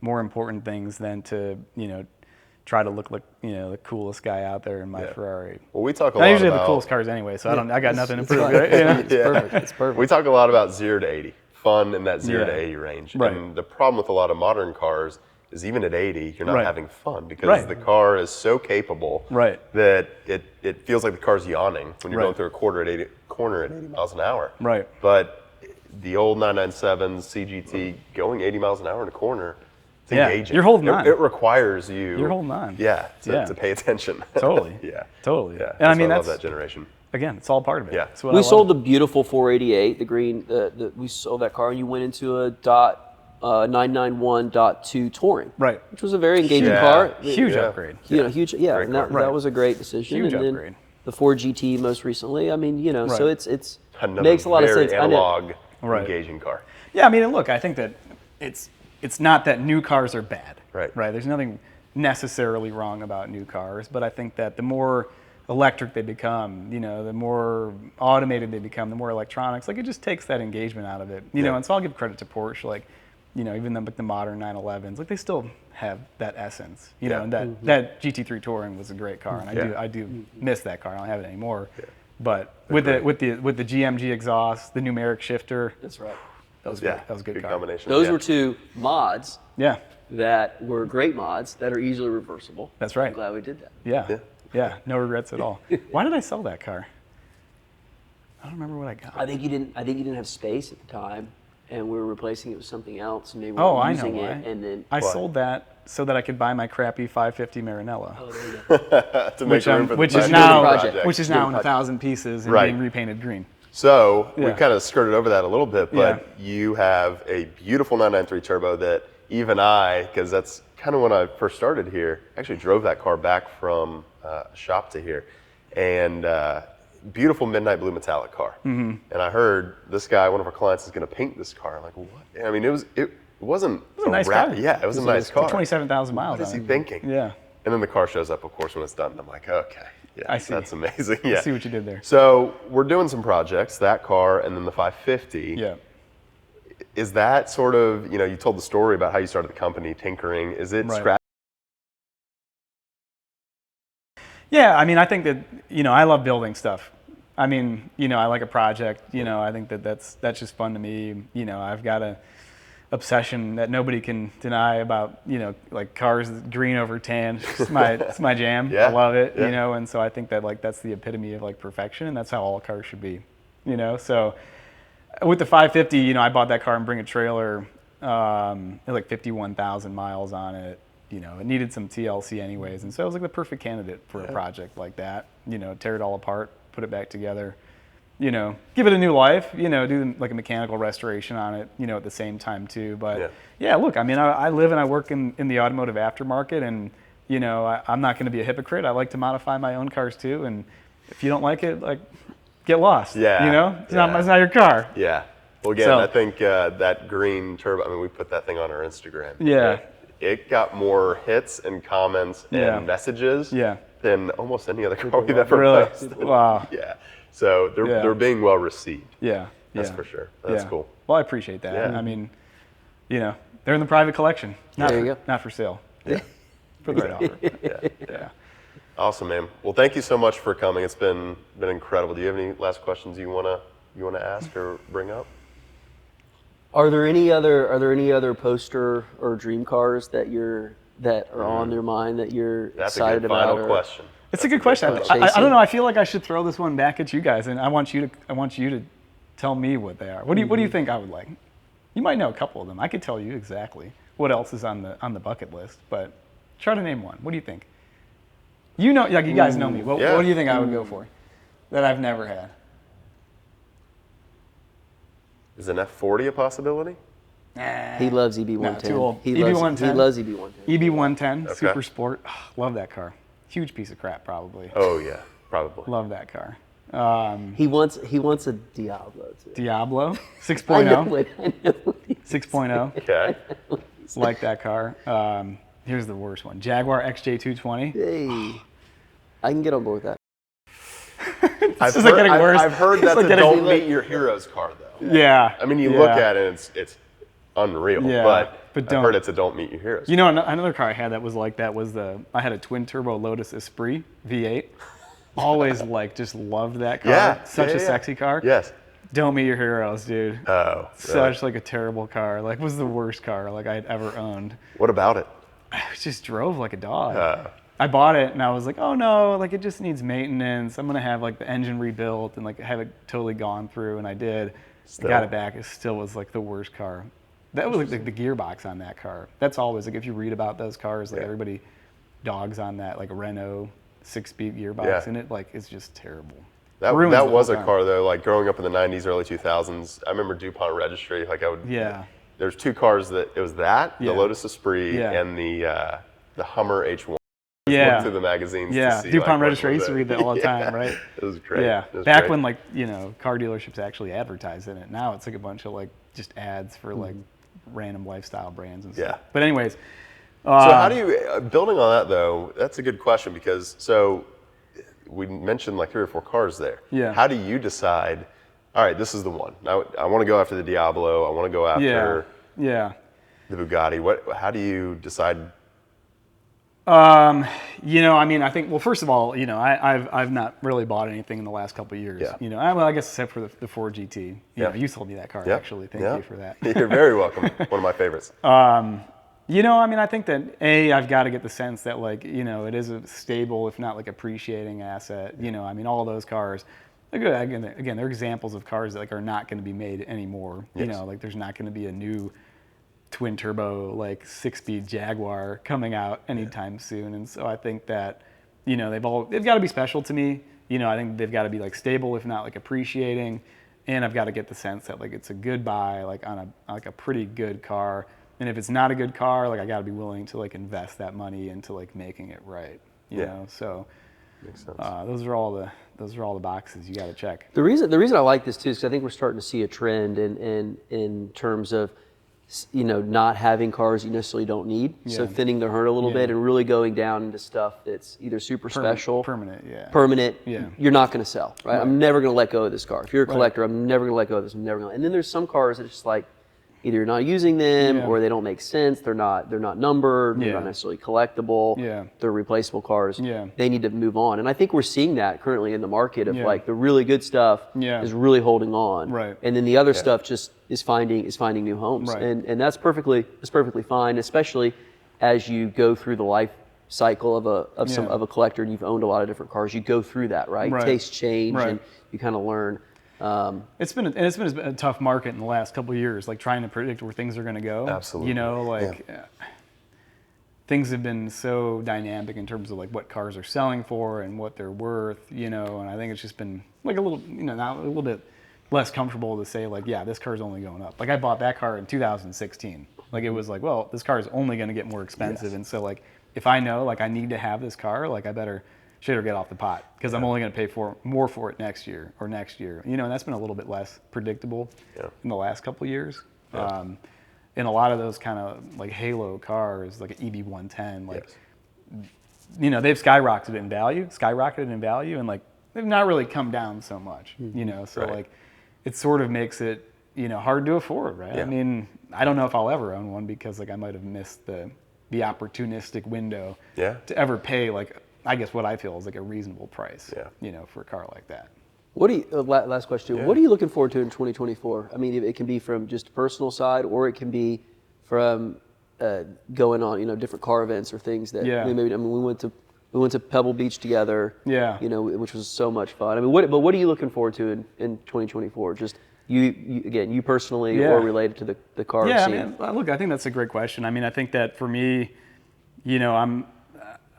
more important things than to try to look like the coolest guy out there in my Ferrari. Well, we talk a lot about. I usually have the coolest cars anyway, so I got nothing to prove. Right? It's perfect. It's perfect. We talk a lot about 0 to 80, fun in that 0 to 80 range. Right. And the problem with a lot of modern cars is even at 80, you're not having fun because the car is so capable that it feels like the car's yawning when you're going through a corner at 80 miles an hour. Right. But the old 997 CGT going 80 miles an hour in a corner. It's engaging. You're holding on. It requires you. You're holding on. To pay attention. Totally. Totally. And I mean, I love that generation. Again, it's all part of it. Yeah. We sold the beautiful 488, the green. We sold that car, and you went into a 991.2 Touring, right? Which was a very engaging car. Huge upgrade. Huge. Yeah, and that was a great decision. Huge and then upgrade. The Ford GT most recently. I mean, so it's makes a lot of sense. Analog, engaging car. Yeah, I mean, and look, I think that it's not that new cars are bad, right? There's nothing necessarily wrong about new cars, but I think that the more electric they become, the more automated they become, the more electronics, like it just takes that engagement out of it, And so I'll give credit to Porsche, like, even the modern 911s, like they still have that essence, and that GT3 Touring was a great car, and I do miss that car. I don't have it anymore, but with the GMG exhaust, the numeric shifter, that's right. That was good. That was a good combination. Those were two mods. Yeah. That were great mods that are easily reversible. That's right. I'm glad we did that. Yeah. No regrets at all. Why did I sell that car? I don't remember what I got. I think you didn't have space at the time, and we were replacing it with something else, and they were using it. And then I sold that so that I could buy my crappy 550 Marinella. Oh, there you go. To make room for which is now in 1,000 pieces and being repainted green. So we kind of skirted over that a little bit, but you have a beautiful 993 Turbo that even because that's kind of when I first started here, actually drove that car back from shop to here, and beautiful midnight blue metallic car. Mm-hmm. And I heard this guy, one of our clients, is going to paint this car. I'm like, what? I mean, it wasn't a nice car. Yeah, it was a nice car. 27,000 miles. What is he thinking? Yeah. And then the car shows up, of course, when it's done. And I'm like, okay. Yeah, I see. That's amazing. Yeah. I see what you did there. So we're doing some projects, that car and then the 550. Yeah. Is that sort of, you told the story about how you started the company, tinkering. Is it scratch? Yeah, I mean, I think that, I love building stuff. I mean, I like a project, I think that's just fun to me. I've got a obsession that nobody can deny about, like cars green over tan. It's my jam. I love it, and so I think that like that's the epitome of like perfection, and that's how all cars should be, So with the 550, I bought that car and bring a trailer, it had like 51,000 miles on it. It needed some TLC anyways, and so it was like the perfect candidate for a project like that. Tear it all apart, put it back together. Give it a new life, do like a mechanical restoration on it, at the same time too. But look, I mean, I live and I work in the automotive aftermarket, and, I'm not going to be a hypocrite. I like to modify my own cars too. And if you don't like it, like, get lost. It's not your car. Yeah. Well, again, I think that green turbo, I mean, we put that thing on our Instagram. Yeah. It got more hits and comments and messages than almost any other car we've ever posted. Wow. Yeah. So they're being well received. Yeah. That's for sure. That's cool. Well, I appreciate that. Yeah. I mean, they're in the private collection. Not for sale. Yeah. For the right offer. Yeah. Awesome, man. Well, thank you so much for coming. It's been incredible. Do you have any last questions you wanna ask or bring up? Are there any other poster or dream cars that are on your mind that you're excited about? That's a good final question. It's a good question. I don't know. I feel like I should throw this one back at you guys, and I want you to tell me what they are. What do you think I would like? You might know a couple of them. I could tell you exactly what else is on the bucket list, but try to name one. What do you think? You know, like you guys know me. What do you think I would go for that I've never had? Is an F40 a possibility? He loves EB110. No, too old. He EB110. loves EB110. EB110, Okay. Super Sport. Oh, love that car. Huge piece of crap, probably. Oh yeah, probably. Love that car. He wants a Diablo too. Diablo 6.0. I know it. 6.0. Okay. Like that car. Here's the worst one. Jaguar XJ220. Hey, I can get on board with that. I've just like getting worse. I've heard that's like a getting- don't meet your heroes car though. Yeah. I mean, you look at it and it's unreal, Yeah, but but I've heard it's a don't meet your heroes. You know, another car I had that was like that was I had a twin turbo Lotus Esprit V8. Always just loved that car. Yeah. Such a sexy car. Yes. Don't meet your heroes, dude. Oh. Such like a terrible car. Like was the worst car like I'd ever owned. What about it? I just drove like a dog. I bought it and I was like, oh no, like it just needs maintenance. I'm gonna have like the engine rebuilt and like have it totally gone through, and I did. I got it back. It still was like the worst car. That was like the gearbox on that car. That's always like if you read about those cars, like everybody dogs on that like Renault 6-speed gearbox, and it like is just terrible. That was a car though. Like growing up in the '90s, early 2000s, I remember DuPont Registry. Like I would. Yeah. There's two cars that it was the Lotus Esprit and the Hummer H1. Yeah. Look through the magazines. Yeah. To see, DuPont like, Registry. I used to read that all the time, right? It was great. Yeah. It was Back great. when like car dealerships actually advertised in it. Now it's like a bunch of like just ads for like random lifestyle brands and stuff. Yeah. But anyways. So how do you, building on that though, that's a good question because we mentioned like 3 or 4 cars there. Yeah. How do you decide, all right, this is the one. I want to go after the Diablo. I want to go after the Bugatti. How do you decide? I mean, I think, well, first of all, I've not really bought anything in the last couple of years. Yeah. I guess except for the Ford GT. You sold me that car, actually. Thank you for that. You're very welcome. One of my favorites. I mean, I think that I've got to get the sense that like, it is a stable, if not like appreciating asset. I mean, all those cars, again, they're examples of cars that like are not going to be made anymore. Like there's not going to be a new twin turbo like 6-speed Jaguar coming out anytime soon. And so I think that, they've got to be special to me. I think they've got to be like stable, if not like appreciating. And I've got to get the sense that like it's a good buy, like on a pretty good car. And if it's not a good car, like I got to be willing to like invest that money into like making it right. You know, so makes sense. Those are all the boxes you got to check. The reason I like this too is 'cause I think we're starting to see a trend in terms of not having cars you necessarily don't need. So thinning the herd a little bit and really going down into stuff that's either super special, permanent. You're not going to sell, right? I'm never going to let go of this car. If you're a collector, I'm never going to let go of this. I'm never going to. And then there's some cars that are just like, either you're not using them or they don't make sense. They're not numbered. They're not necessarily collectible. They're replaceable cars. They need to move on. And I think we're seeing that currently in the market of like the really good stuff is really holding on. Right. And then the other stuff just is finding new homes. Right. And that's perfectly fine, especially as you go through the life cycle of a collector and you've owned a lot of different cars. You go through that, right? Tastes change and you kind of learn. It's been a tough market in the last couple of years, like trying to predict where things are going to go. Absolutely. Things have been so dynamic in terms of like what cars are selling for and what they're worth, and I think it's just been like a little, now a little bit less comfortable to say like, yeah, this car's only going up. Like I bought that car in 2016. Like it was like, well, this car is only going to get more expensive. And so like, if I know like I need to have this car, like I better shit or get off the pot because I'm only going to pay more for it next year. And that's been a little bit less predictable in the last couple of years. And a lot of those kind of like halo cars, like an EB110, like, they've skyrocketed in value, and like they've not really come down so much, so like it sort of makes it, hard to afford, right? I mean, I don't know if I'll ever own one because like I might have missed the opportunistic window to ever pay like, I guess what I feel is like a reasonable price, for a car like that. What do you, last question, what are you looking forward to in 2024? I mean, it can be from just personal side or it can be from going on, different car events or things that maybe, we went to We went to Pebble Beach together. Yeah. You know, which was so much fun. I mean, what are you looking forward to in 2024? Just you personally, or related to the car scene? Yeah, I mean, look, I think that's a great question. I mean, I think that for me, you know,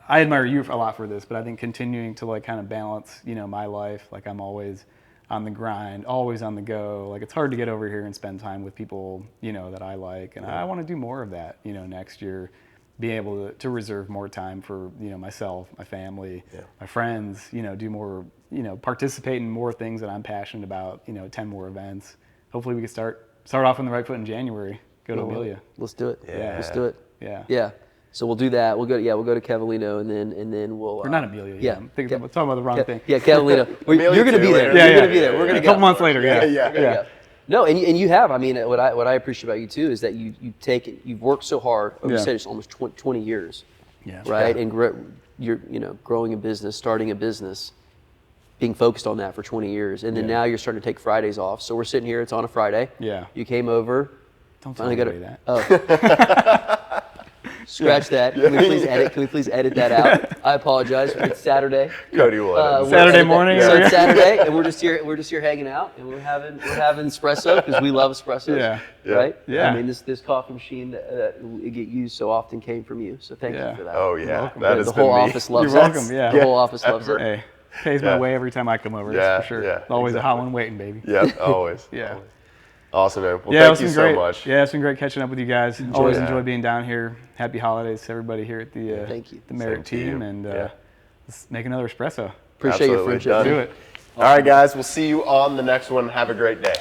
I admire you a lot for this, but I think continuing to like kind of balance, you know, my life, like I'm always on the grind, always on the go. Like it's hard to get over here and spend time with people, you know, that I like, and I want to do more of that, you know, next year. Be able to reserve more time for, you know, myself, my family, my friends, you know, do more, you know, participate in more things that I'm passionate about, you know, attend more events. Hopefully we can start off on the right foot in January. Go to Amelia. Let's do it. Yeah. Let's do it. Yeah. Yeah. So we'll do that. We'll go to Cavallino, and then we'll. We're not Amelia. Yeah. I'm talking about the wrong thing. Yeah, Cavallino. You're going to be there. Yeah, You're going to be there. We're going to go. A couple months later. Yeah. No, and you have. I mean, what I appreciate about you too is that you've worked so hard. You said it's almost 20 years. Yeah. Right, and you're growing a business, starting a business, being focused on that for 20 years, and then now you're starting to take Fridays off. So we're sitting here. It's on a Friday. Yeah. You came over. Don't finally got that. Oh. Scratch that. Can we please edit that out? I apologize. It's Saturday. Cody will. Saturday morning. So it's Saturday, and we're just here hanging out, and we're having espresso because we love espressos. Yeah. Right. Yeah. I mean, this coffee machine that it get used so often came from you. So thank you for that. Oh yeah. The whole office loves it. You're welcome. Yeah. The whole office loves it. Hey, pays my way every time I come over. That's for sure. Yeah. Always a hot one waiting, baby. Yeah. Always. Yeah. Always. Awesome, man. Well, Yeah, thank you so much. Yeah, it's been great catching up with you guys. Always enjoy being down here. Happy holidays to everybody here at the the Merit team, and let's make another espresso. Appreciate your friendship. Done. Do it. All right, guys. We'll see you on the next one. Have a great day.